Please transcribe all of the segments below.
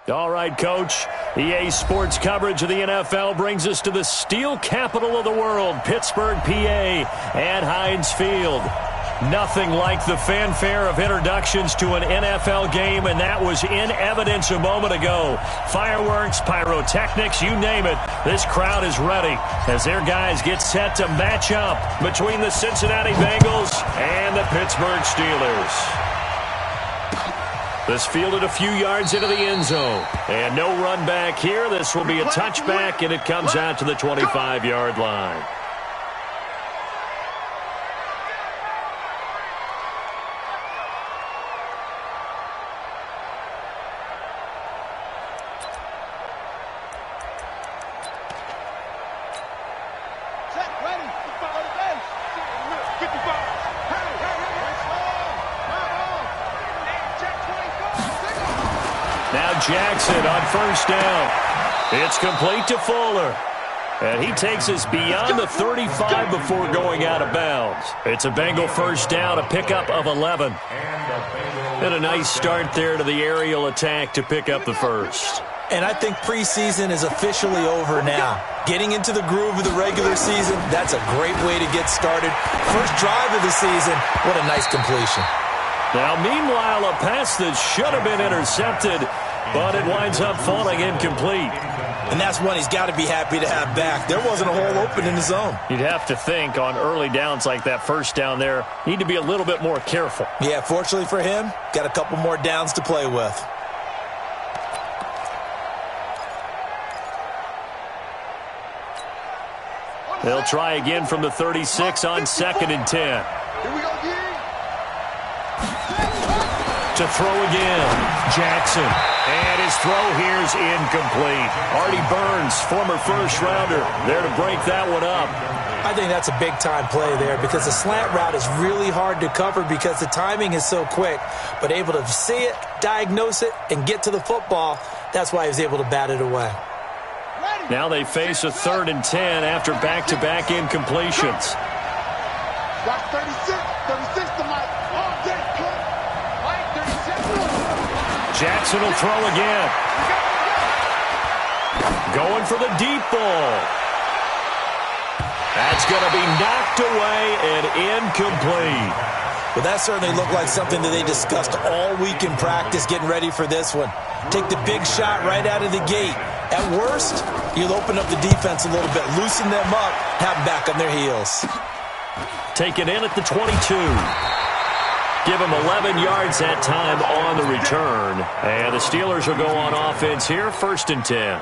All right, Coach. EA Sports coverage of the NFL brings us to the steel capital of the world, Pittsburgh, PA, at Heinz Field. Nothing like the fanfare of introductions to an NFL game, and that was in evidence a moment ago. Fireworks, pyrotechnics, you name it. This crowd is ready as their guys get set to match up between the Cincinnati Bengals and the Pittsburgh Steelers. This fielded a few yards into the end zone. And no run back here. This will be a touchback, and it comes out to the 25-yard line. Jackson on first down. It's complete to Fuller. And he takes us beyond the 35 before going out of bounds. It's a Bengal first down, a pickup of 11. And a nice start there to the aerial attack to pick up the first. And I think preseason is officially over now. Getting into the groove of the regular season, that's a great way to get started. First drive of the season, what a nice completion. Now, meanwhile, a pass that should have been intercepted, but it winds up falling incomplete. And that's one he's got to be happy to have back. There wasn't a hole open in the zone. You'd have to think on early downs like that first down there, need to be a little bit more careful. Yeah, fortunately for him, got a couple more downs to play with. They'll try again from the 36 on 2nd and 10. Here we go again. To throw again, Jackson. And his throw here's incomplete. Artie Burns, former first-rounder, there to break that one up. I think that's a big-time play there because the slant route is really hard to cover because the timing is so quick. But able to see it, diagnose it, and get to the football, that's why he was able to bat it away. Now they face a 3rd and 10 after back-to-back incompletions. Got 36 to Mike. All day, cut. Mike, 37. Jackson will throw again. Going for the deep ball. That's going to be knocked away and incomplete. Well, that certainly looked like something that they discussed all week in practice getting ready for this one. Take the big shot right out of the gate. At worst, you'll open up the defense a little bit, loosen them up, have them back on their heels. Taken in at the 22. Give him 11 yards that time on the return. And the Steelers will go on offense here, 1st and 10.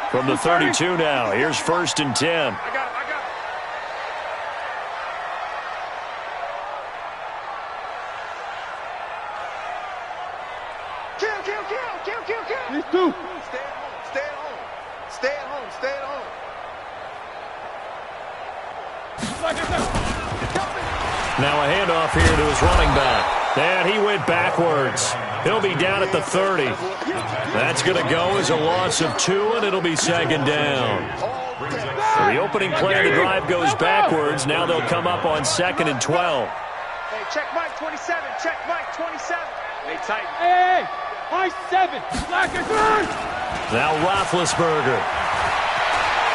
From the 32 now, here's 1st and 10. I got it. Kill. These two. Stay at home. Now a handoff here to his running back. And he went backwards. He'll be down at the 30. That's going to go as a loss of 2, and it'll be 2nd down. So the opening play of the drive goes backwards. Now they'll come up on 2nd and 12. Hey, check Mike 27. Check Mike 27. They tighten. Hey, Mike 7. Slacker 3. Now Roethlisberger.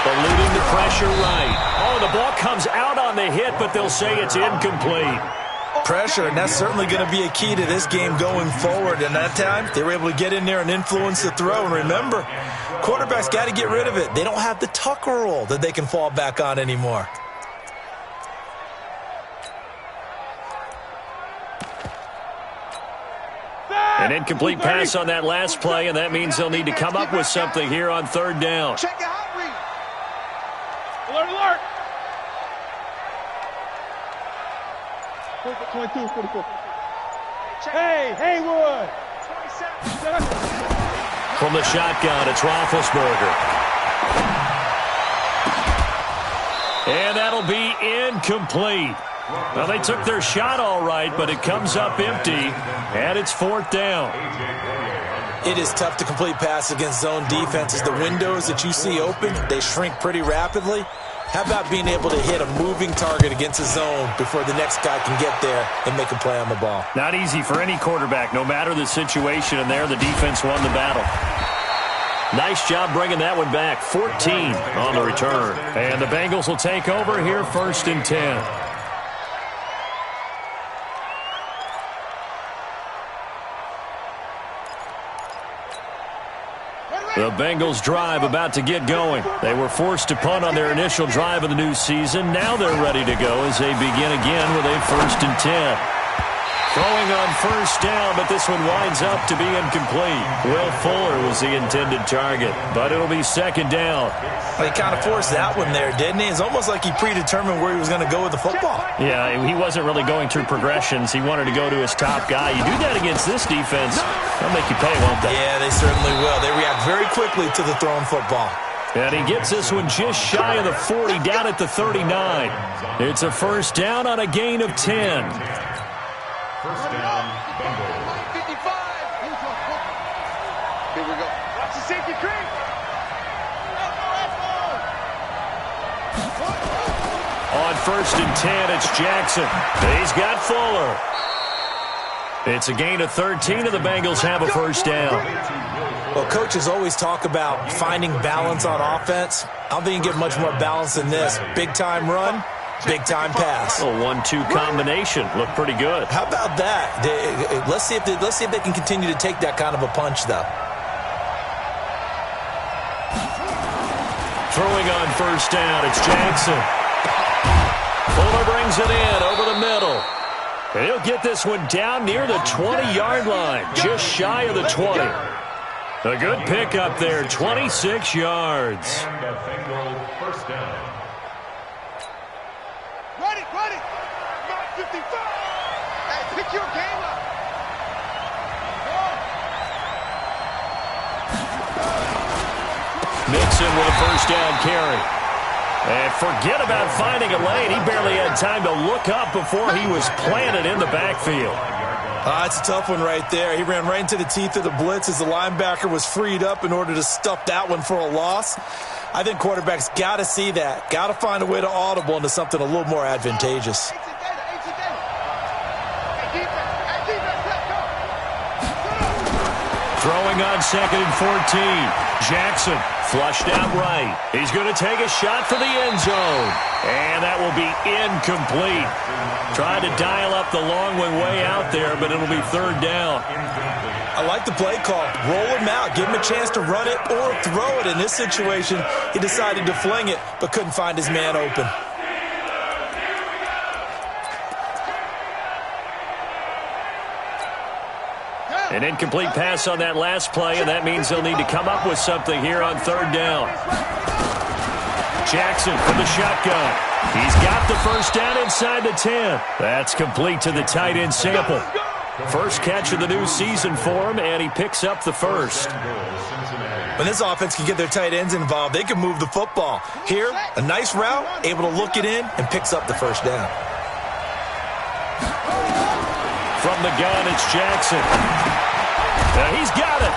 Eluding the pressure right. Oh, the ball comes out on the hit, but they'll say it's incomplete. Pressure, and that's certainly going to be a key to this game going forward. And that time, they were able to get in there and influence the throw. And remember, quarterbacks got to get rid of it. They don't have the tuck roll that they can fall back on anymore. An incomplete pass on that last play, and that means they'll need to come up with something here on 3rd down. Check it out, read. Alert. 22, 44. Hey, Haywood. 27. From the shotgun, it's Roethlisberger. And that'll be incomplete. Well, they took their shot all right, but it comes up empty, and it's 4th down. It is tough to complete passes against zone defenses. The windows that you see open, they shrink pretty rapidly. How about being able to hit a moving target against a zone before the next guy can get there and make a play on the ball? Not easy for any quarterback, no matter the situation, and there the defense won the battle. Nice job bringing that one back. 14 on the return. And the Bengals will take over here, 1st and 10. The Bengals drive about to get going. They were forced to punt on their initial drive of the new season. Now they're ready to go as they begin again with a 1st and 10. Throwing on 1st down, but this one winds up to be incomplete. Will Fuller was the intended target, but it'll be 2nd down. Well, he kind of forced that one there, didn't he? It's almost like he predetermined where he was going to go with the football. Yeah, he wasn't really going through progressions. He wanted to go to his top guy. You do that against this defense, they'll make you pay, won't they? Yeah, they certainly will. They react very quickly to the thrown football. And he gets this one just shy of the 40, down at the 39. It's a 1st down on a gain of 10. 1st down, Bengals. 55. Here we go. Watch the safety creep. On 1st and 10, it's Jackson. He's got Fuller. It's a gain of 13, and the Bengals have a 1st down. Well, coaches always talk about finding balance on offense. I don't think you get much more balance than this. Big-time run, big-time pass. A 1-2 combination. Looked pretty good. How about that? Let's see if they can continue to take that kind of a punch, though. Throwing on 1st down, it's Jackson. Fuller brings it in over the middle. And he'll get this one down near the 20-yard line, just shy of the 20. A good pickup there, 26 yards. And the Bengals 1st down. Ready. Mark 55. Hey, pick your game up. Mixon with a 1st down carry. And forget about finding a lane. He barely had time to look up before he was planted in the backfield. That's a tough one right there. He ran right into the teeth of the blitz as the linebacker was freed up in order to stuff that one for a loss. I think quarterbacks got to see that. Got to find a way to audible into something a little more advantageous. Throwing on 2nd and 14. Jackson flushed out right. He's going to take a shot for the end zone. And that will be incomplete. Tried to dial up the long one way out there, but it'll be 3rd down. I like the play call. Roll him out. Give him a chance to run it or throw it. In this situation, he decided to fling it, but couldn't find his man open. An incomplete pass on that last play, and that means they'll need to come up with something here on 3rd down. Jackson from the shotgun. He's got the 1st down inside the 10. That's complete to the tight end Sample. First catch of the new season for him, and he picks up the 1st. When this offense can get their tight ends involved, they can move the football. Here, a nice route, able to look it in, and picks up the 1st down. From the gun, it's Jackson. Now he's got it.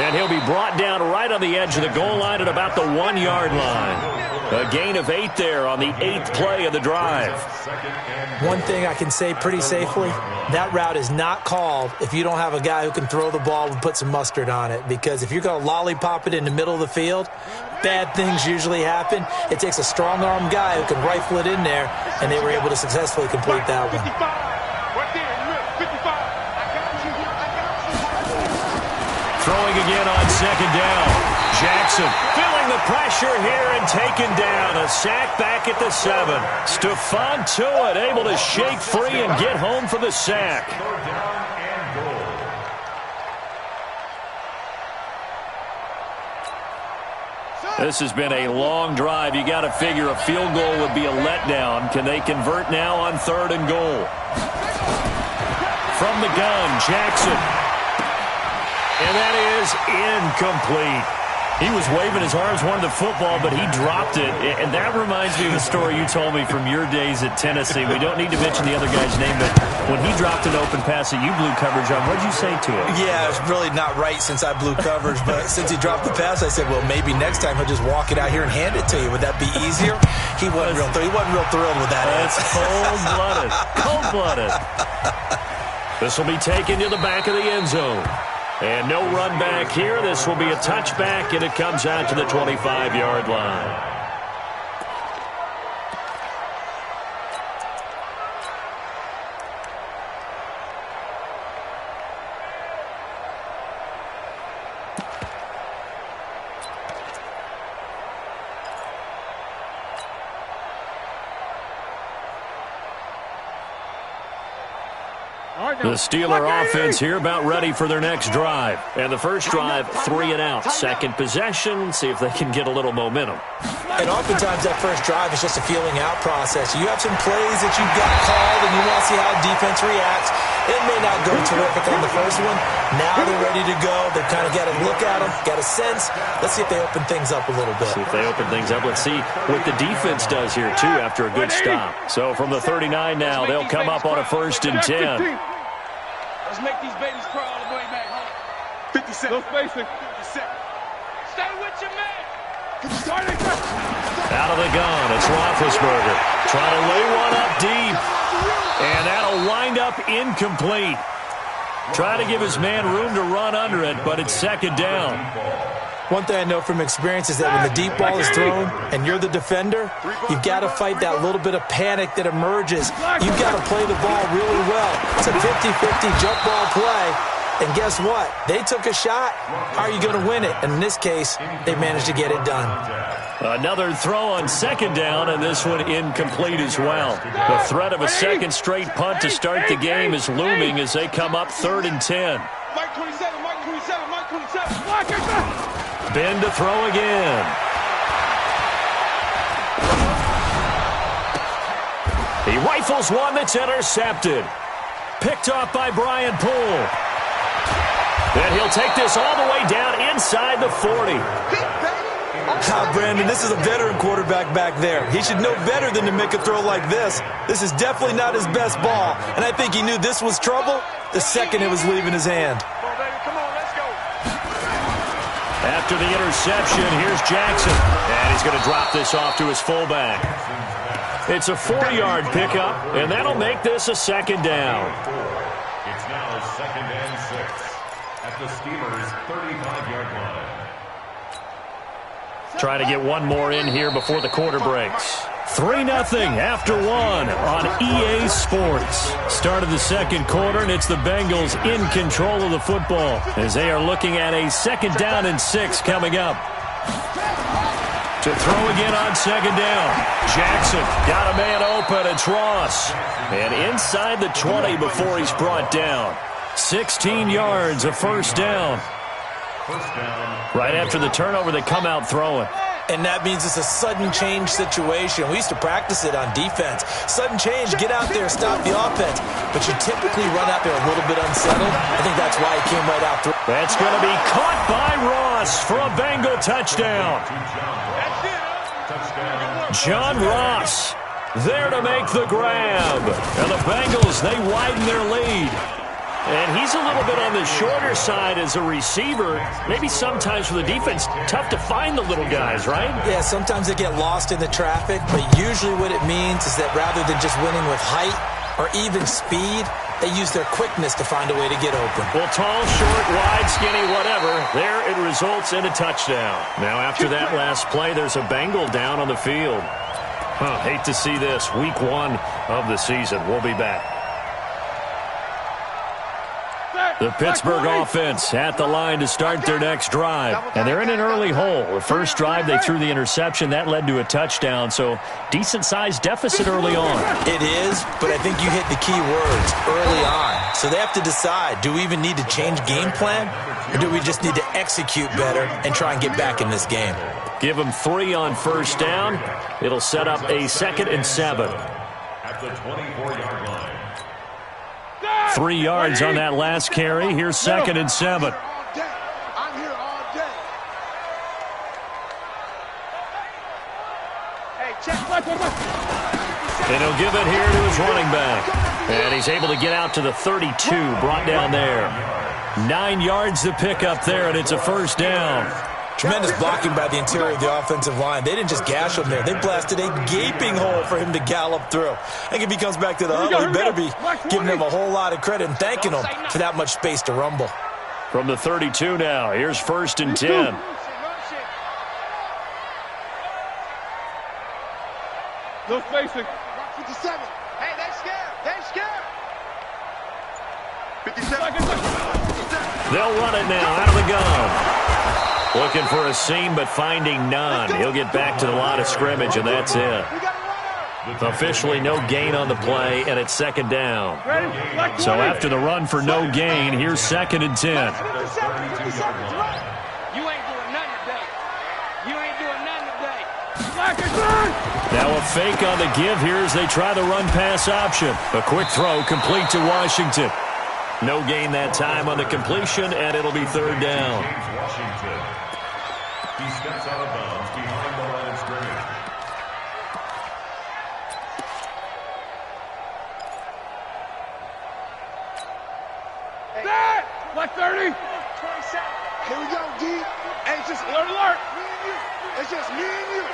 And he'll be brought down right on the edge of the goal line at about the 1-yard line. A gain of 8 there on the 8th play of the drive. One thing I can say pretty safely, that route is not called if you don't have a guy who can throw the ball and put some mustard on it. Because if you're going to lollipop it in the middle of the field, bad things usually happen. It takes a strong-arm guy who can rifle it in there, and they were able to successfully complete that one. Throwing again on 2nd down. Jackson feeling the pressure here and taken down. A sack back at the 7. Stephon Tuitt able to shake free and get home for the sack. This has been a long drive. You got to figure a field goal would be a letdown. Can they convert now on 3rd and goal? From the gun, Jackson. And that is incomplete. He was waving his arms, wanted the football, but he dropped it. And that reminds me of a story you told me from your days at Tennessee. We don't need to mention the other guy's name, but when he dropped an open pass that you blew coverage on, what did you say to him? Yeah, it's really not right since I blew coverage, but since he dropped the pass, I said, well, maybe next time he'll just walk it out here and hand it to you. Would that be easier? He wasn't real thrilled with that. That's cold-blooded. Cold-blooded. This will be taken to the back of the end zone. And no run back here. This will be a touchback, and it comes out to the 25-yard line. The Steeler offense here about ready for their next drive. And the first drive, 3 and out. Second possession, see if they can get a little momentum. And oftentimes that first drive is just a feeling out process. You have some plays that you've got called and you want to see how defense reacts. It may not go terrific on the first one. Now they're ready to go. They've kind of got to look at them, got a sense. Let's see if they open things up a little bit. See if they open things up. Let's see what the defense does here, too, after a good stop. So from the 39 now, they'll come up on a 1st and 10. Let's make these babies crawl all the way back home. 50 cents. No spacing. 50 cents. Stay with your man. Out of the gun, it's Roethlisberger. Trying to lay one up deep. And that'll wind up incomplete. Trying to give his man room to run under it, but it's 2nd down. One thing I know from experience is that when the deep ball is thrown and you're the defender, you've got to fight that little bit of panic that emerges. You've got to play the ball really well. It's a 50-50 jump ball play. And guess what? They took a shot. How are you going to win it? And in this case, they managed to get it done. Another throw on 2nd down, and this one incomplete as well. The threat of a second straight punt to start the game is looming as they come up 3rd and 10. Mike 27, Mike 27, Mike 27. Ben to throw again. He rifles one that's intercepted. Picked off by Brian Poole. Then he'll take this all the way down inside the 40. Brandon, this is a veteran quarterback back there. He should know better than to make a throw like this. This is definitely not his best ball, and I think he knew this was trouble the second it was leaving his hand. Come on, let's go. After the interception, here's Jackson. And he's going to drop this off to his fullback. It's a 4-yard pickup, and that'll make this a 2nd down. It's now 2nd and 6 at the Steelers' 35-yard line. Try to get one more in here before the quarter breaks. 3-0 after 1 on EA Sports. Start of the 2nd quarter, and it's the Bengals in control of the football as they are looking at a 2nd down and 6 coming up. To throw again on 2nd down. Jackson got a man open. It's Ross. And inside the 20 before he's brought down. 16 yards, a 1st down. Right after the turnover, they come out throwing. And that means it's a sudden change situation. We used to practice it on defense. Sudden change, get out there, stop the offense. But you typically run out there a little bit unsettled. I think that's why he came right out through. That's going to be caught by Ross for a Bengal touchdown. John Ross there to make the grab. And the Bengals, they widen their lead. And he's a little bit on the shorter side as a receiver. Maybe sometimes for the defense, tough to find the little guys, right? Yeah, sometimes they get lost in the traffic, but usually what it means is that rather than just winning with height or even speed, they use their quickness to find a way to get open. Well, tall, short, wide, skinny, whatever, there it results in a touchdown. Now, after that last play, there's a Bengal down on the field. Hate to see this. Week 1 of the season. We'll be back. The Pittsburgh offense at the line to start their next drive. And they're in an early hole. The first drive, they threw the interception. That led to a touchdown. So decent-sized deficit early on. It is, but I think you hit the key words early on. So they have to decide, do we even need to change game plan? Or do we just need to execute better and try and get back in this game? Give them 3 on 1st down. It'll set up a 2nd and 7. At the 24-yard line. 3 yards on that last carry. Here's 2nd and 7. And he'll give it here to his running back. And he's able to get out to the 32, brought down there. 9 yards to pick up there, and it's a first down. Tremendous blocking by the interior of the offensive line. They didn't just gash him there. They blasted a gaping hole for him to gallop through. I think if he comes back to the huddle, he better be giving him a whole lot of credit and thanking him for that much space to rumble. From the 32 now, here's 1st and 10. No spacing. 57. Hey, they scared. They scared. 57. They'll run it now out of the gun. Looking for a seam, but finding none. He'll get back to the line of scrimmage, and that's it. Officially no gain on the play, and it's 2nd down. So after the run for no gain, here's 2nd and 10. You ain't doing nothing today. You ain't doing nothing today. Now a fake on the give here as they try the run-pass option. A quick throw complete to Washington. No gain that time on the completion, and it'll be 3rd down. Washington. He steps out of bounds behind the line of scrimmage. That! Black 30! 27. Here we go, D. Hey, it's just Alert, alert! me and you. It's just me and you.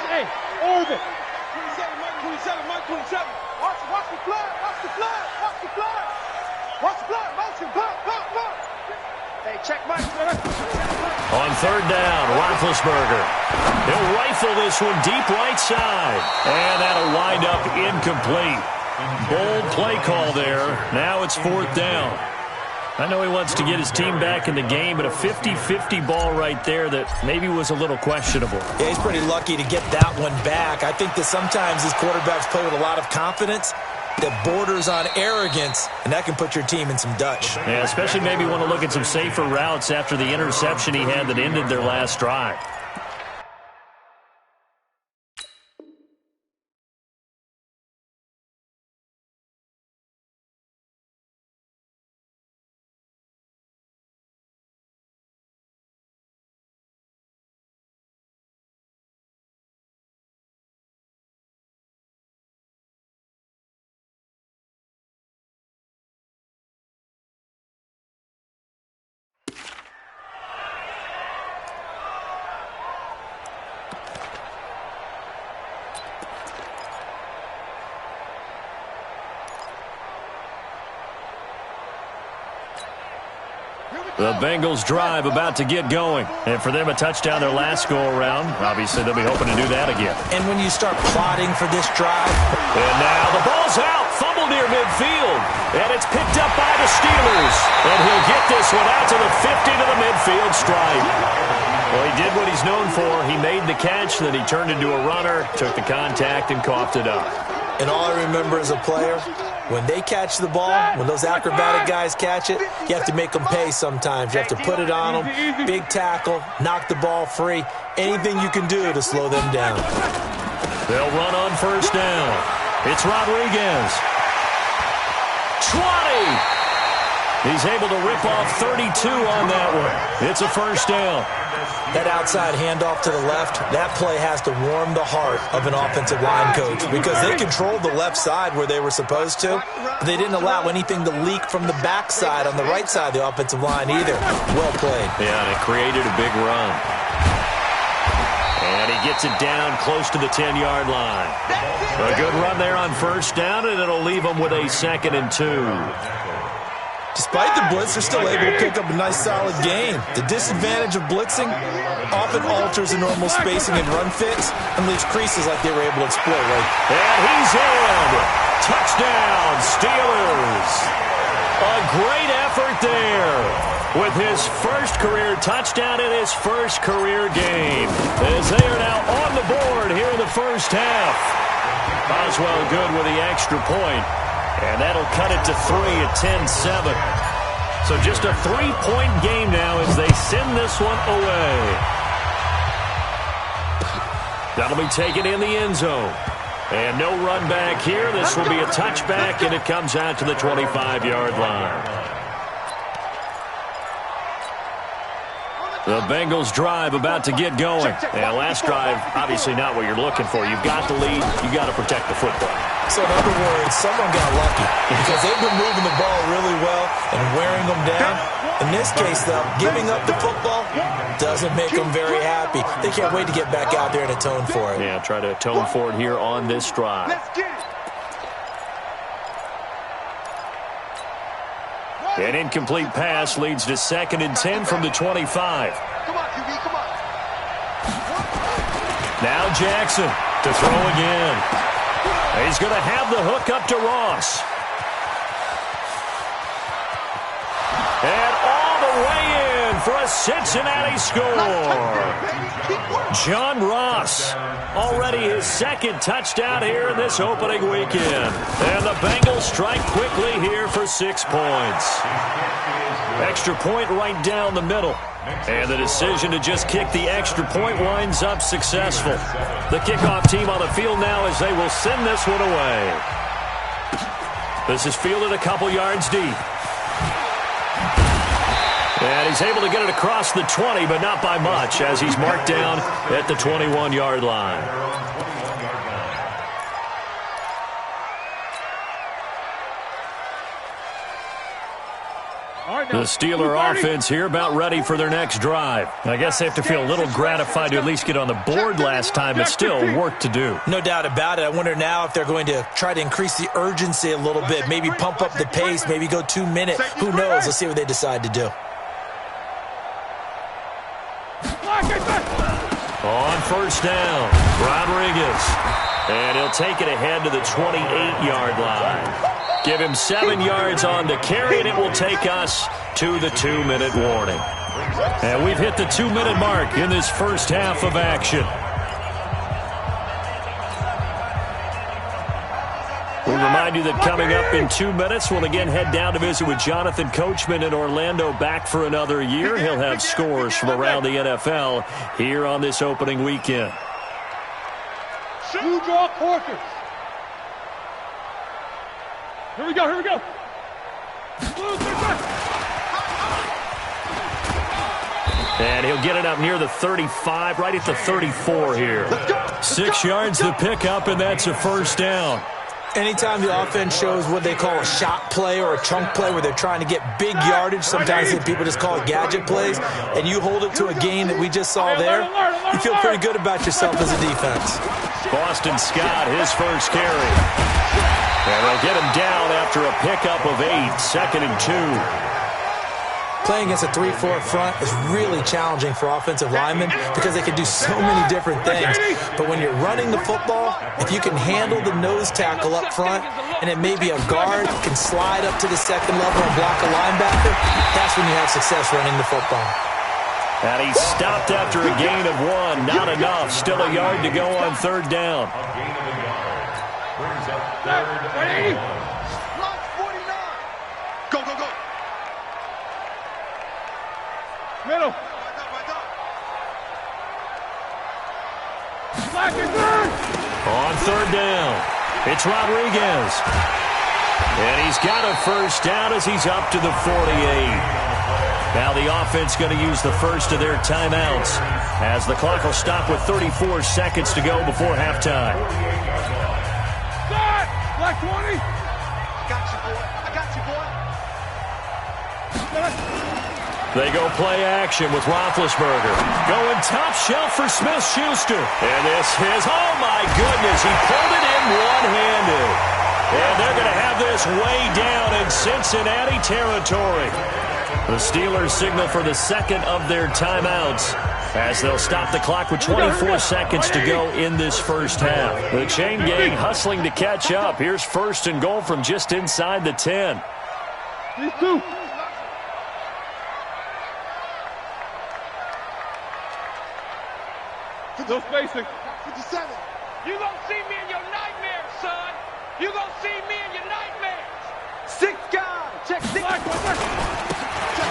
Hey, orbit! 27, Mike 27, Mike 27. Watch the flood, watch the flood, watch the flood. Watch the flood, motion, blood. Hey, check Mike. On 3rd down, Roethlisberger. He'll rifle this one deep right side. And that'll wind up incomplete. Bold play call there. Now it's 4th down. I know he wants to get his team back in the game, but a 50-50 ball right there that maybe was a little questionable. Yeah, he's pretty lucky to get that one back. I think that sometimes these quarterbacks play with a lot of confidence that borders on arrogance, and that can put your team in some Dutch. Yeah, especially maybe want to look at some safer routes after the interception he had that ended their last drive. The Bengals drive about to get going. And for them, a touchdown their last go-around. Obviously, they'll be hoping to do that again. And when you start plotting for this drive. And now the ball's out. Fumble near midfield. And it's picked up by the Steelers. And he'll get this one out to the 50 to the midfield stripe. Well, he did what he's known for. He made the catch, then he turned into a runner, took the contact, and coughed it up. And all I remember as a player, when they catch the ball, when those acrobatic guys catch it, you have to make them pay sometimes. You have to put it on them, big tackle, knock the ball free, anything you can do to slow them down. They'll run on 1st down. It's Rodriguez. 20! He's able to rip off 32 on that one. It's a 1st down. That outside handoff to the left, that play has to warm the heart of an offensive line coach because they controlled the left side where they were supposed to, but they didn't allow anything to leak from the backside on the right side of the offensive line either. Well played. Yeah, and it created a big run. And he gets it down close to the 10-yard line. A good run there on 1st down, and it'll leave them with a 2nd and 2. Despite the blitz, they're still able to pick up a nice, solid gain. The disadvantage of blitzing often alters the normal spacing and run fits and leaves creases like they were able to exploit. And he's in. Touchdown, Steelers. A great effort there with his first career touchdown in his first career game, as they are now on the board here in the first half. Boswell good with the extra point. And that'll cut it to 3 at 10-7. So just a 3-point game now as they send this one away. That'll be taken in the end zone. And no run back here. This will be a touchback, and it comes out to the 25-yard line. The Bengals drive about to get going. And last drive, obviously not what you're looking for. You've got the lead. You've got to protect the football. So in other words, someone got lucky because they've been moving the ball really well and wearing them down. In this case, though, giving up the football doesn't make them very happy. They can't wait to get back out there and atone for it. Yeah, try to atone for it here on this drive. Let's get it. An incomplete pass leads to 2nd and 10 from the 25. Come on, QB, come on. Now Jackson to throw again. He's going to have the hook up to Ross. And all the way in for a Cincinnati score. John Ross, already his 2nd touchdown here in this opening weekend. And the Bengals strike quickly here for 6 points. Extra point right down the middle. And the decision to just kick the extra point winds up successful. The kickoff team on the field now as they will send this one away. This is fielded a couple yards deep. And he's able to get it across the 20, but not by much, as he's marked down at the 21-yard line. The Steeler offense here about ready for their next drive. I guess they have to feel a little gratified to at least get on the board last time, but still work to do. No doubt about it. I wonder now if they're going to try to increase the urgency a little bit, maybe pump up the pace, maybe go 2 minutes. Who knows? Let's see what they decide to do. On first down, Rodriguez. And he'll take it ahead to the 28-yard line. Give him 7 yards on the carry, and it will take us to the 2-minute warning. And we've hit the 2-minute mark in this first half of action. We remind you that coming up in 2 minutes, we'll again head down to visit with Jonathan Coachman in Orlando, back for another year. He'll have scores from around the NFL here on this opening weekend. Two draw quarters. Here we go, here we go. And he'll get it up near the 35, right at the 34 here. 6 yards to pick up, and that's a first down. Anytime the offense shows what they call a shot play or a chunk play where they're trying to get big yardage, sometimes people just call it gadget plays, and you hold it to a gain that we just saw there, you feel pretty good about yourself as a defense. Boston Scott, his first carry. And they'll get him down after a pickup of 8, 2nd and 2. Playing against a 3-4 front is really challenging for offensive linemen because they can do so many different things. But when you're running the football, if you can handle the nose tackle up front, and it may be a guard can slide up to the 2nd level and block a linebacker, that's when you have success running the football. And he stopped after a gain of 1. Not enough. Still a yard to go on 3rd down. Brings up 3rd and 1. Go, go, go. Middle. On 3rd down, it's Rodriguez. And he's got a first down as he's up to the 48. Now the offense going to use the first of their timeouts as the clock will stop with 34 seconds to go before halftime. Start! Black 20. I got you, boy. I got you, boy. They go play action with Roethlisberger. Going top shelf for Smith-Schuster. And this is, oh my goodness, he pulled it in one-handed. And they're going to have this way down in Cincinnati territory. The Steelers signal for the 2nd of their timeouts as they'll stop the clock with 24 seconds to go in this first half. The chain gang hustling to catch up. Here's 1st and goal from just inside the 10. These two. No spacing. 57. You gonna see me in your nightmares, son. You gonna see me in your nightmares. 6 guys. Check 6.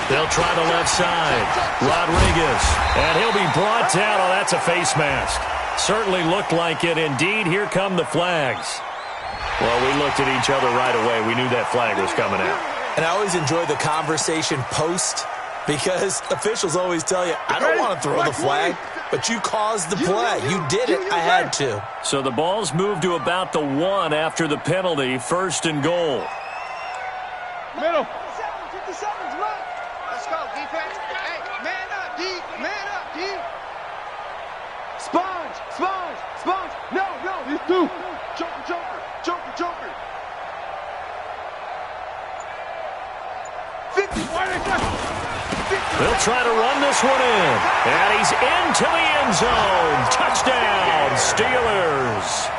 They'll try the left side. Rodriguez. And he'll be brought down. Oh, that's a face mask. Certainly looked like it. Indeed, here come the flags. Well, we looked at each other right away. We knew that flag was coming out. And I always enjoy the conversation post Because officials always tell you, I don't want to throw the flag, but you caused the play. You did it. I had to. So the ball's moved to about the 1 after the penalty, 1st and goal. Middle. 57's left. Let's go, defense. Hey, man up, D. Man up, D. Sponge. No. These two. Joker. 50. They'll try to run this one in. And he's into the end zone. Touchdown, Steelers.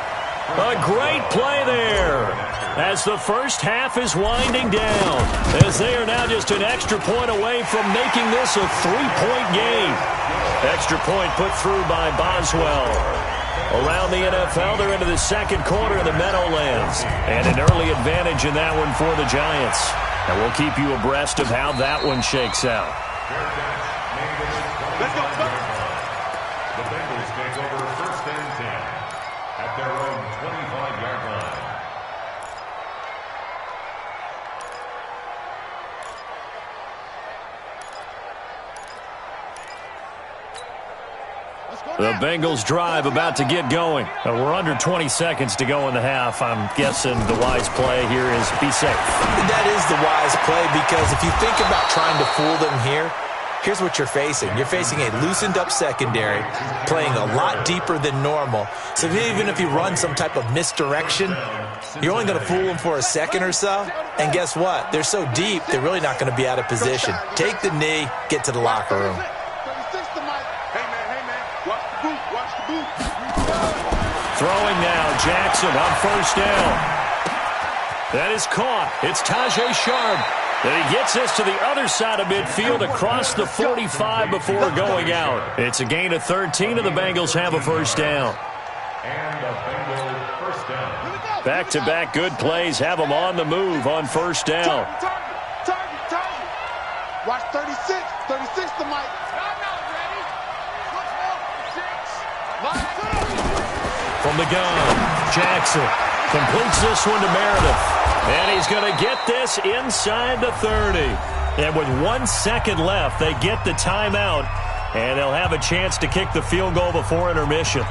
A great play there as the first half is winding down, as they are now just an extra point away from making this a 3-point game. Extra point put through by Boswell. Around the NFL, they're into the second quarter of the Meadowlands, and an early advantage in that one for the Giants. And we'll keep you abreast of how that one shakes out. Let's go. The Bengals take over 1st and 10 at their own 25-yard line. The Bengals drive about to get going. We're under 20 seconds to go in the half. I'm guessing the wise play here is be safe. That is the wise play, because if you think about trying to fool them here, here's what you're facing. You're facing a loosened-up secondary, playing a lot deeper than normal. So even if you run some type of misdirection, you're only going to fool them for a second or so. And guess what? They're so deep, they're really not going to be out of position. Take the knee, get to the locker room. Throwing now, Jackson on 1st down. That is caught. It's Tajay Sharp. Then he gets this to the other side of midfield across the 45 before going out. It's a gain of 13, and the Bengals have a 1st down. And a Bengal 1st down. Back-to-back good plays have them on the move on 1st down. Target. Watch 36. 36 to Mike. From the gun, Jackson completes this one to Meredith. And he's going to get this inside the 30. And with 1 second left, they get the timeout. And they'll have a chance to kick the field goal before intermission.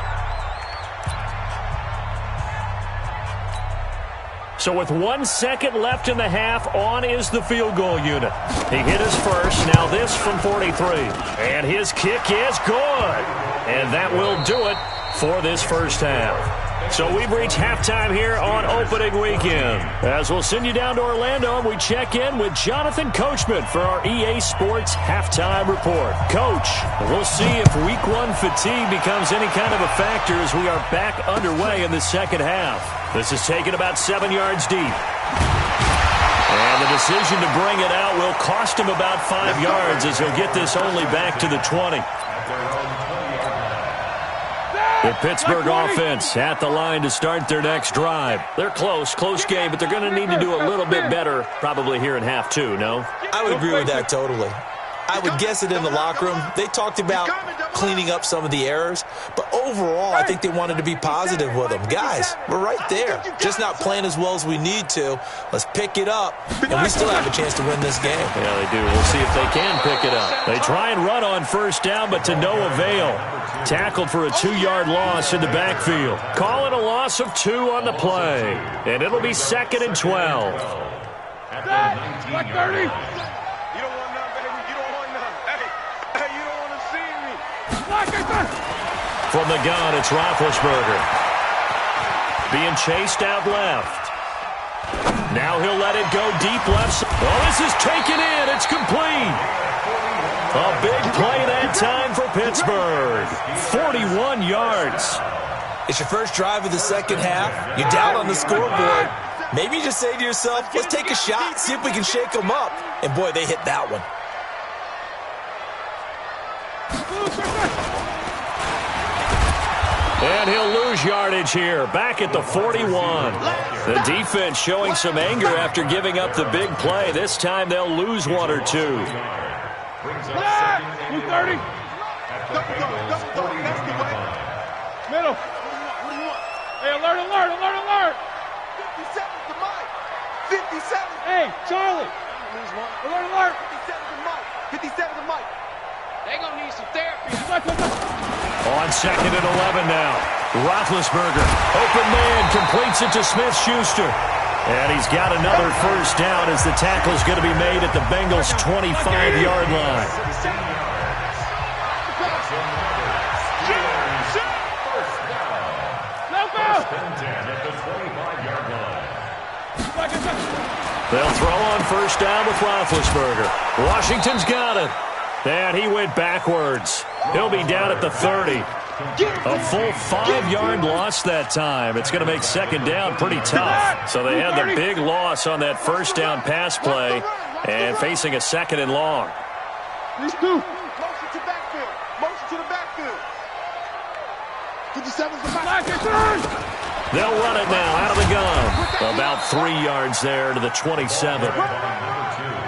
So with 1 second left in the half, on is the field goal unit. He hit his first, now this from 43. And his kick is good. And that will do it for this first half. So we've reached halftime here on opening weekend. As we'll send you down to Orlando, and we check in with Jonathan Coachman for our EA Sports Halftime Report. Coach, we'll see if Week 1 fatigue becomes any kind of a factor as we are back underway in the second half. This is taken about 7 yards deep. And the decision to bring it out will cost him about 5 yards as he'll get this only back to the 20. The Pittsburgh offense at the line to start their next drive. They're close game, but they're going to need to do a little bit better probably here in half 2, no? I would agree with that totally. I would guess it in the locker room. They talked about cleaning up some of the errors, but overall, I think they wanted to be positive with them. Guys, we're right there. Just not playing as well as we need to. Let's pick it up, and we still have a chance to win this game. Yeah, they do. We'll see if they can pick it up. They try and run on 1st down, but to no avail. Tackled for a 2-yard loss in the backfield. Call it a loss of 2 on the play, and it'll be 2nd and 12. Like 30. From the gun, it's Roethlisberger. Being chased out left. Now he'll let it go deep left. Oh, this is taken in. It's complete. A big play that time for Pittsburgh. 41 yards. It's your first drive of the second half. You're down on the scoreboard. Maybe you just say to yourself, let's take a shot, see if we can shake them up. And boy, they hit that one. And he'll lose yardage here, back at the 41. The defense showing some anger after giving up the big play. This time they'll lose 1 or 2. 230. Middle. Hey, alert. 57 to Mike. 57. Hey, Charlie. Alert. 57 to Mike. 57 to Mike. They gonna need some therapy. On 2nd and 11 now. Roethlisberger, open man, completes it to Smith-Schuster. And he's got another first down as the tackle's going to be made at the Bengals' 25-yard line. They'll throw on first down with Roethlisberger. Washington's got it. And he went backwards. He'll be down at the 30. A full 5-yard loss that time. It's going to make second down pretty tough. So they had the big loss on that first down pass play and facing a 2nd and long. Motion to backfield. Motion to the backfield. 57's the back. They'll run it now out of the gun. About 3 yards there to the 27.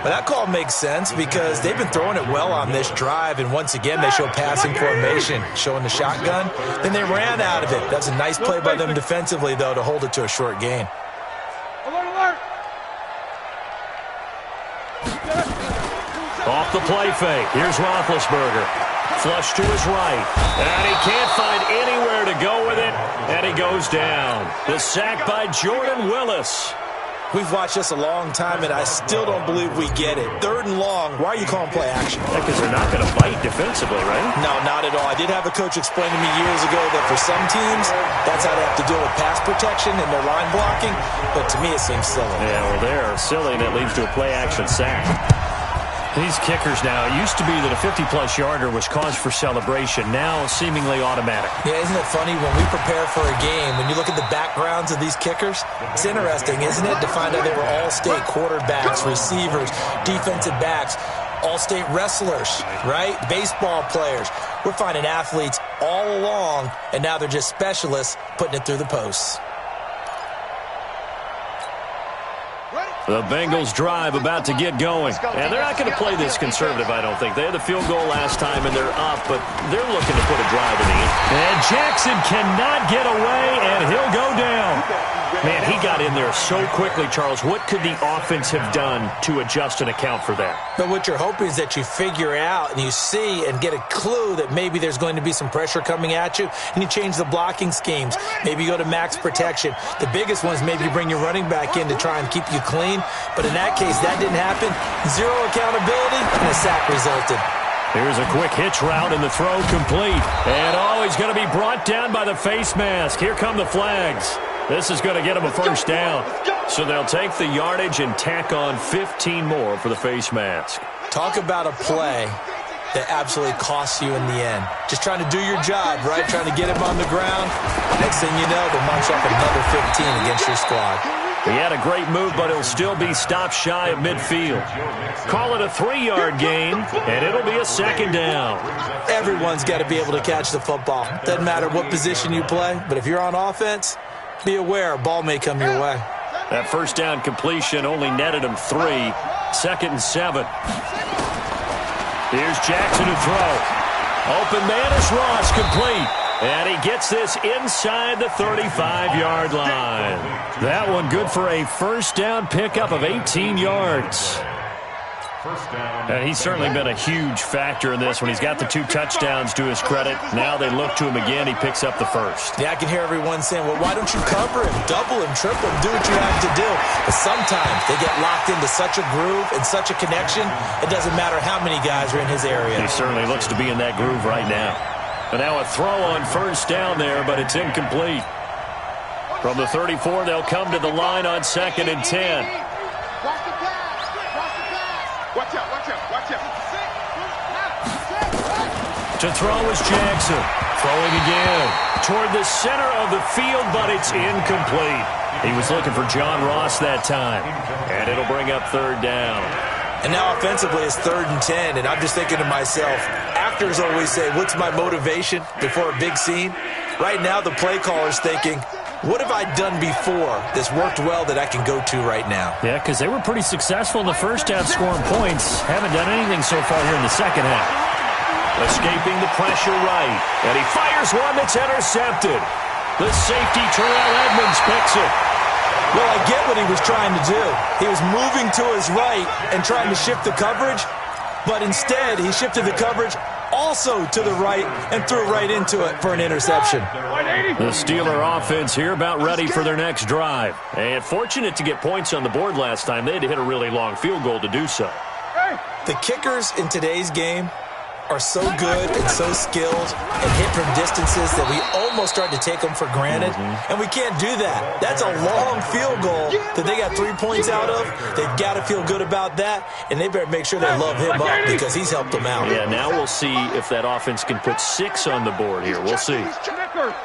But that call makes sense because they've been throwing it well on this drive, and once again they show passing formation, showing the shotgun. Then they ran out of it. That's a nice play by them defensively, though, to hold it to a short gain. Alert. Off the play fake. Here's Roethlisberger. Flush to his right. And he can't find anywhere to go with it, and he goes down. The sack by Jordan Willis. We've watched this a long time, and I still don't believe we get it. 3rd and long. Why are you calling play action? Because they're not going to bite defensively, right? No, not at all. I did have a coach explain to me years ago that for some teams, that's how they have to deal with pass protection and their line blocking. But to me, it seems silly. Yeah, well, they're silly, and it leads to a play-action sack. These kickers now, it used to be that a 50-plus yarder was cause for celebration. Now, seemingly automatic. Yeah, isn't it funny when we prepare for a game, when you look at the backgrounds of these kickers, it's interesting, isn't it, to find out they were all-state quarterbacks, receivers, defensive backs, all-state wrestlers, right? Baseball players. We're finding athletes all along, and now they're just specialists putting it through the posts. The Bengals drive about to get going. And they're not going to play this conservative, I don't think. They had the field goal last time, and they're up, but they're looking to put a drive in the end. And Jackson cannot get away, and he'll go down. Man, he got in there so quickly, Charles. What could the offense have done to adjust and account for that? But what you're hoping is that you figure out and you see and get a clue that maybe there's going to be some pressure coming at you, and you change the blocking schemes. Maybe you go to max protection. The biggest one is maybe you bring your running back in to try and keep you clean. But in that case, that didn't happen. Zero accountability, and a sack resulted. Here's a quick hitch route, and the throw complete. And he's going to be brought down by the face mask. Here come the flags. This is going to get him a first down. So they'll take the yardage and tack on 15 more for the face mask. Talk about a play that absolutely costs you in the end. Just trying to do your job, right? Trying to get him on the ground. Next thing you know, they'll march up another 15 against your squad. He had a great move, but he'll still be stopped shy of midfield. Call it a 3-yard gain, and it'll be a second down. Everyone's got to be able to catch the football. Doesn't matter what position you play, but if you're on offense, be aware a ball may come your way. That first down completion only netted him 3. 2nd and 7. Here's Jackson to throw. Open man is Ross, complete. And he gets this inside the 35-yard line. That one good for a first down pickup of 18 yards. And he's certainly been a huge factor in this when he's got the 2 touchdowns to his credit. Now they look to him again. He picks up the first. Yeah, I can hear everyone saying, well, why don't you cover him, double him, triple him, do what you have to do. But sometimes they get locked into such a groove and such a connection, it doesn't matter how many guys are in his area. He certainly looks to be in that groove right now. And now a throw on first down there, but it's incomplete. From the 34, they'll come to the line on 2nd and 10. Watch out. To throw is Jackson. Throwing again. Toward the center of the field, but it's incomplete. He was looking for John Ross that time. And it'll bring up 3rd down. And now offensively it's 3rd and 10, and I'm just thinking to myself, actors always say, what's my motivation before a big scene? Right now the play caller's thinking, what have I done before that's worked well that I can go to right now? Yeah, because they were pretty successful in the first half scoring points. Haven't done anything so far here in the second half. Escaping the pressure right, and he fires one that's intercepted. The safety, Terrell Edmonds, picks it. Well, I get what he was trying to do. He was moving to his right and trying to shift the coverage. but instead he shifted the coverage also to the right and threw right into it for an interception. The Steeler offense here about ready for their next drive. And fortunate to get points on the board last time. They had to hit a really long field goal to do so. The kickers in today's game are so good and so skilled and hit from distances that we almost start to take them for granted. And we can't do that. That's a long field goal that they got 3 points out of. They've got to feel good about that, and they better make sure they love him up because he's helped them out. Yeah, now we'll see if that offense can put 6 on the board here. We'll see. Knicker.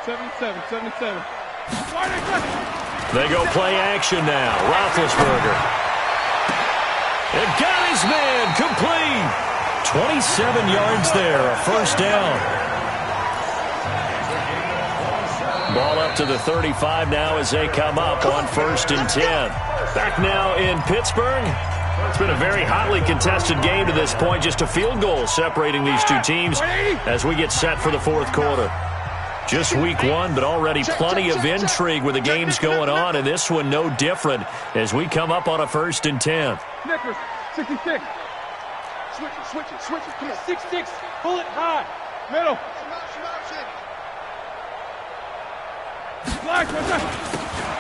77. They go play action now. Roethlisberger. It got his man complete. 27 yards there, a first down. Ball up to the 35 now as they come up on 1st and 10. Back now in Pittsburgh. It's been a very hotly contested game to this point. Just a field goal separating these two teams as we get set for the 4th quarter. Just week 1, but already plenty of intrigue with the games going on, and this one no different as we come up on a 1st and 10. Snickers, 66. Switch it. Come on, 6-6. Pull it high. Middle.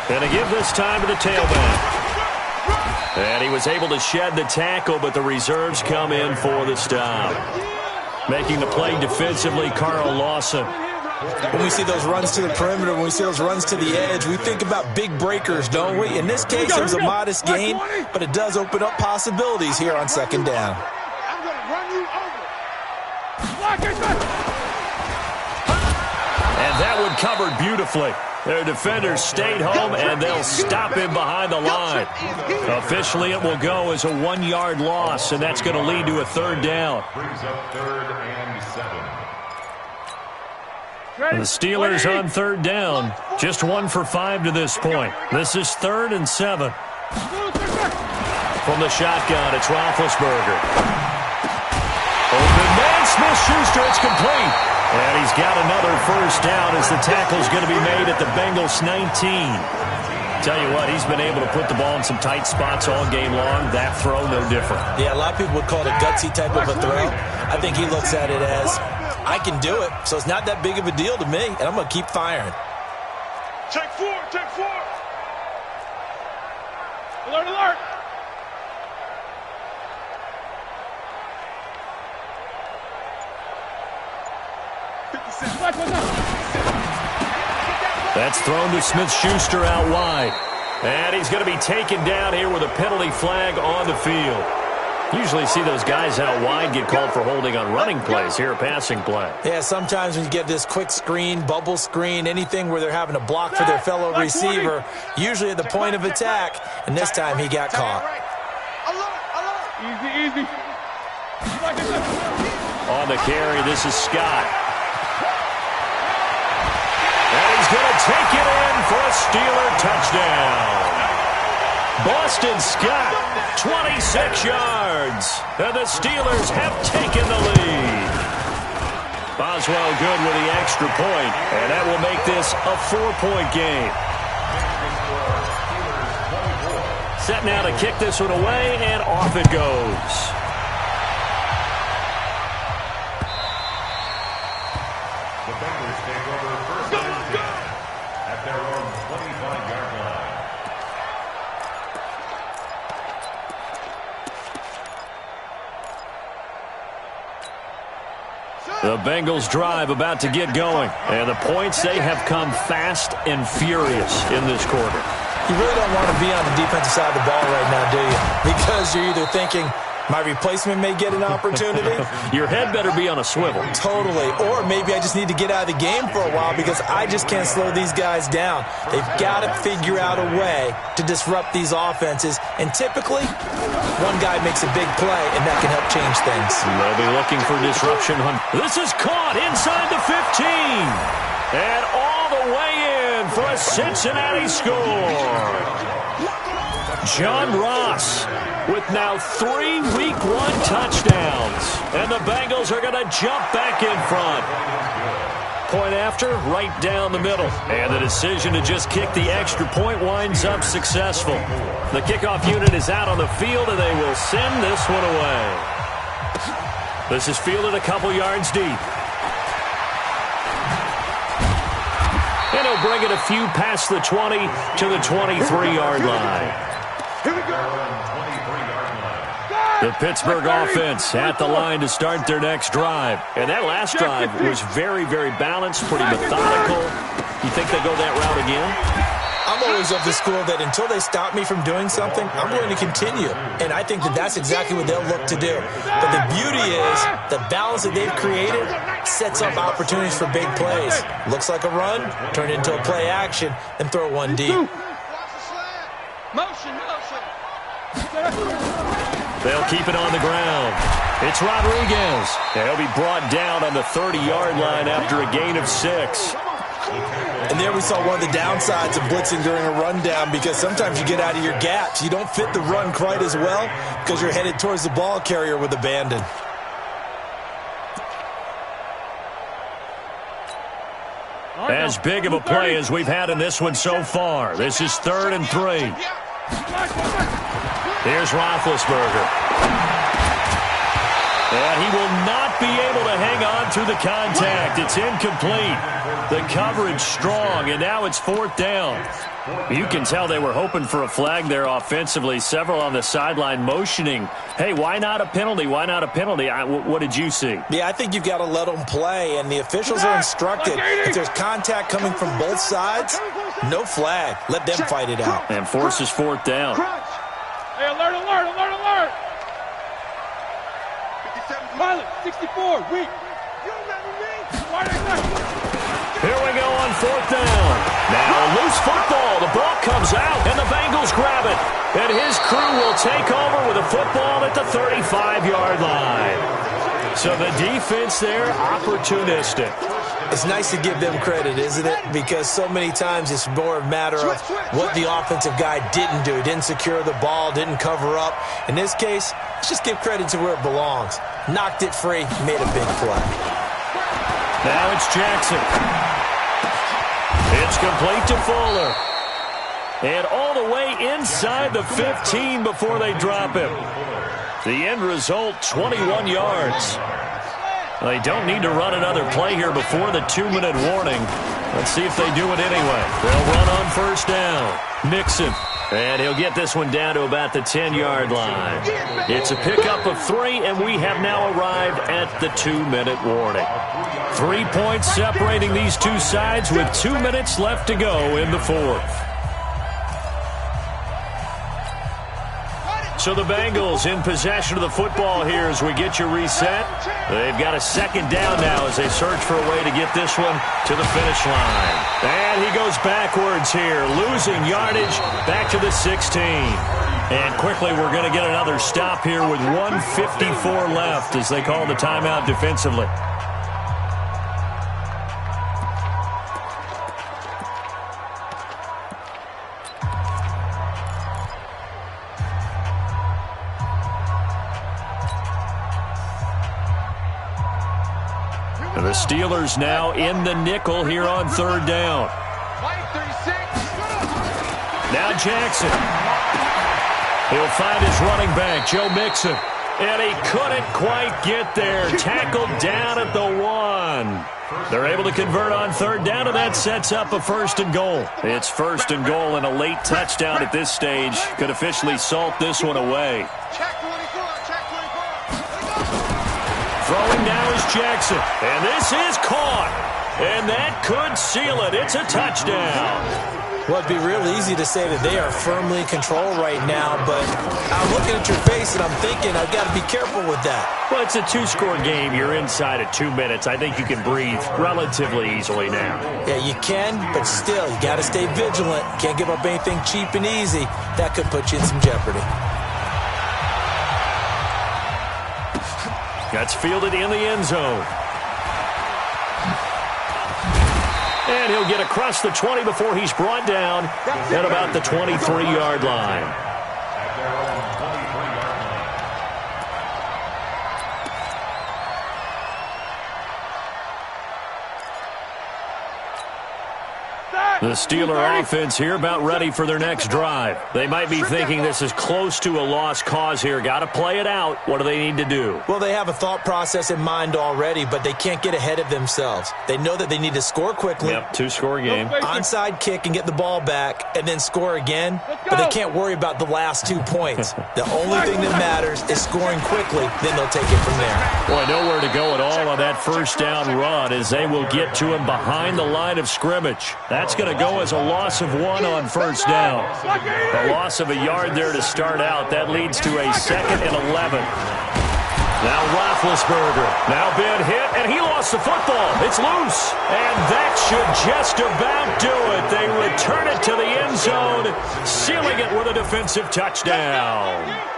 And to give this time to the tailback. And he was able to shed the tackle, but the reserves come in for the stop. Making the play defensively, Carl Lawson. When we see those runs to the perimeter, when we see those runs to the edge, we think about big breakers, don't we? In this case, it was a modest gain, but it does open up possibilities here on 2nd down. I'm going to run you over. And that one covered beautifully. Their defenders stayed home, and they'll stop him behind the line. Officially, it will go as a 1-yard loss, and that's going to lead to a 3rd down. Brings up 3rd and 7. The Steelers on 3rd down. Just 1 for 5 to this point. This is 3rd and 7. From the shotgun, it's Roethlisberger. Open man, Smith-Schuster, it's complete. And he's got another first down as the tackle's going to be made at the Bengals 19. Tell you what, he's been able to put the ball in some tight spots all game long. That throw, no different. Yeah, a lot of people would call it a gutsy type of a throw. I think he looks at it as, I can do it, so it's not that big of a deal to me, and I'm going to keep firing. Take 4. Alert. That's thrown to Smith-Schuster out wide. And he's going to be taken down here with a penalty flag on the field. Usually see those guys out wide get called for holding on running plays. Here, a passing play. Yeah, sometimes when you get this quick screen, bubble screen, anything where they're having to block for their fellow receiver, usually at the point of attack, and this time he got caught. Easy. On the carry, this is Scott. And he's going to take it in for a Steeler touchdown. Boston Scott, 26 yards. And the Steelers have taken the lead. Boswell good with the extra point, and that will make this a 4-point game. Set now to kick this one away, and off it goes. The Bengals take over 1st and 10 at their own 25-yard line. The Bengals drive about to get going, and the points, they have come fast and furious in this quarter. You really don't want to be on the defensive side of the ball right now, do you? Because you're either thinking, my replacement may get an opportunity. Your head better be on a swivel. Totally. Or maybe I just need to get out of the game for a while because I just can't slow these guys down. They've got to figure out a way to disrupt these offenses. And typically, one guy makes a big play, and that can help change things. They'll be looking for disruption. This is caught inside the 15. And all the way in for a Cincinnati score. John Ross with now 3 Week 1 touchdowns. And the Bengals are going to jump back in front. point after, right down the middle. And the decision to just kick the extra point winds up successful. The kickoff unit is out on the field, and they will send this one away. This is fielded a couple yards deep. And he'll bring it a few past the 20 to the 23-yard line. Here we go. The Pittsburgh offense at the line to start their next drive. And that last drive was very, very balanced, pretty methodical. You think they go that route again? I'm always of the school that until they stop me from doing something, I'm going to continue. And I think that that's exactly what they'll look to do. But the beauty is the balance that they've created sets up opportunities for big plays. Looks like a run, turn it into a play action, and throw one deep. Motion. They'll keep it on the ground. It's Rodriguez. He'll be brought down on the 30-yard line after a gain of 6. And there we saw one of the downsides of blitzing during a rundown, because sometimes you get out of your gaps. You don't fit the run quite as well because you're headed towards the ball carrier with abandon. As big of a play as we've had in this one so far. This is 3rd and 3. Here's Roethlisberger. And he will not be able to hang on through the contact. It's incomplete. The coverage strong, and now it's 4th down. You can tell they were hoping for a flag there offensively. Several on the sideline motioning, hey, why not a penalty? Why not a penalty? What did you see? Yeah, I think you've got to let them play, and the officials are instructed. If there's contact coming from both sides, no flag. Let them fight it out. And forces 4th down. Hey, alert! Pilot, 64, weak. Here we go on 4th down. Now loose football. The ball comes out, and the Bengals grab it. And his crew will take over with a football at the 35-yard line. So the defense there, opportunistic. It's nice to give them credit, isn't it? Because so many times it's more a matter of what the offensive guy didn't do. Didn't secure the ball, didn't cover up. In this case, let's just give credit to where it belongs. Knocked it free, made a big play. Now it's Jackson. It's complete to Fuller. And all the way inside the 15 before they drop him. The end result, 21 yards. They don't need to run another play here before the 2-minute warning. Let's see if they do it anyway. They'll run on 1st down. Mixon. And he'll get this one down to about the 10-yard line. It's a pickup of 3, and we have now arrived at the 2-minute warning. 3 points separating these two sides with 2 minutes left to go in the 4th. So the Bengals in possession of the football here as we get you reset. They've got a 2nd down now as they search for a way to get this one to the finish line. And he goes backwards here, losing yardage back to the 16. And quickly we're going to get another stop here with 1:54 left as they call the timeout defensively. The Steelers now in the nickel here on 3rd down. Now Jackson. He'll find his running back, Joe Mixon. And he couldn't quite get there. Tackled down at the 1. They're able to convert on 3rd down, and that sets up a 1st and goal. It's 1st and goal, and a late touchdown at this stage could officially salt this one away. Throwing now is Jackson, and this is caught, and that could seal it. It's a touchdown. Well, it'd be real easy to say that they are firmly in control right now, but I'm looking at your face and I'm thinking I've got to be careful with that. Well, it's a 2-score game. You're inside of 2 minutes. I think you can breathe relatively easily now. Yeah, you can, but still, you got to stay vigilant. Can't give up anything cheap and easy. That could put you in some jeopardy. That's fielded in the end zone. And he'll get across the 20 before he's brought down at about the 23-yard line. The Steeler offense here about ready for their next drive. They might be thinking this is close to a lost cause here. Got to play it out. What do they need to do? Well, they have a thought process in mind already, but they can't get ahead of themselves. They know that they need to score quickly. Yep, two-score game. Onside kick and get the ball back and then score again, but they can't worry about the last 2 points. The only thing that matters is scoring quickly, then they'll take it from there. Boy, nowhere to go at all on that first down run as they will get to him behind the line of scrimmage. That's going to go as a loss of 1 on first down. A loss of a yard there to start out. That leads to a 2nd and 11. Now Roethlisberger. Now been hit, and he lost the football. It's loose. And that should just about do it. They return it to the end zone, sealing it with a defensive touchdown.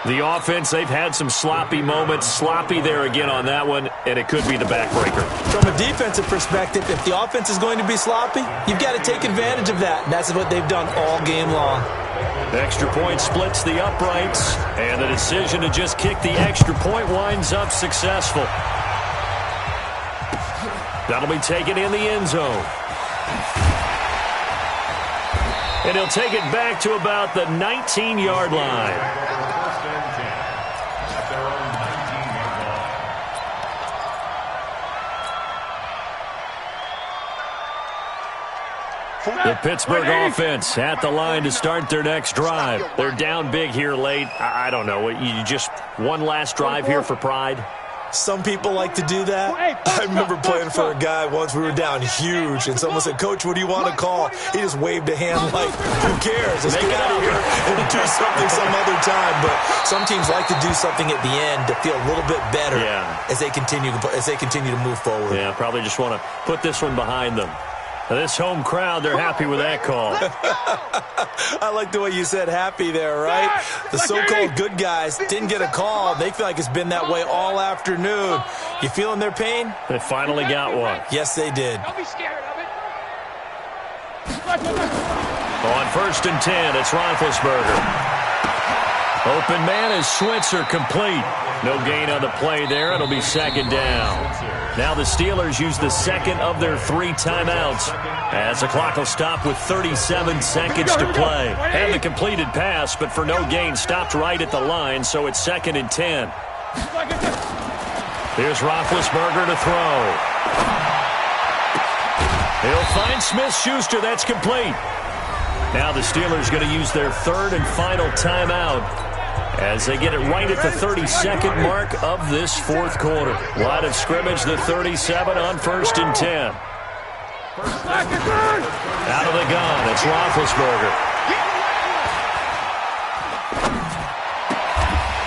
The offense, they've had some sloppy moments. Sloppy there again on that one, and it could be the backbreaker. From a defensive perspective, if the offense is going to be sloppy, you've got to take advantage of that. And that's what they've done all game long. Extra point splits the uprights, and the decision to just kick the extra point winds up successful. That'll be taken in the end zone. And he'll take it back to about the 19-yard line. The Pittsburgh offense at the line to start their next drive. They're down big here late. I don't know. You just one last drive here for pride? Some people like to do that. I remember playing for a guy once. We were down huge, and someone said, "Coach, what do you want to call?" He just waved a hand like, "Who cares? Let's get out of here and do something some other time." But some teams like to do something at the end to feel a little bit better as they continue to move forward. Yeah, probably just want to put this one behind them. This home crowd, they're happy with that call. I like the way you said happy there, right? The so-called good guys didn't get a call. They feel like it's been that way all afternoon. You feeling their pain? They finally got one. Yes, they did. Don't be scared of it. On 1st and 10, it's Roethlisberger. Open man is Switzer, complete. No gain on the play there. It'll be 2nd down. Now the Steelers use the 2nd of their 3 timeouts as the clock will stop with 37 seconds to play. And the completed pass, but for no gain, stopped right at the line, so it's 2nd and 10. Here's Roethlisberger to throw. He'll find Smith-Schuster. That's complete. Now the Steelers going to use their 3rd and final timeout as they get it right at the 32nd mark of this 4th quarter. Line of scrimmage, the 37 on 1st and 10. Out of the gun, it's Roethlisberger.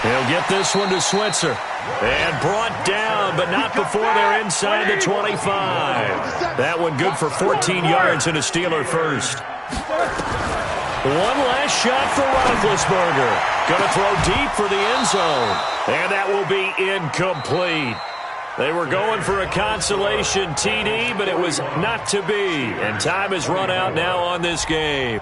He'll get this one to Switzer. And brought down, but not before they're inside the 25. That one good for 14 yards and a Steeler first. One last shot for Roethlisberger. Going to throw deep for the end zone. And that will be incomplete. They were going for a consolation TD, but it was not to be. And time has run out now on this game.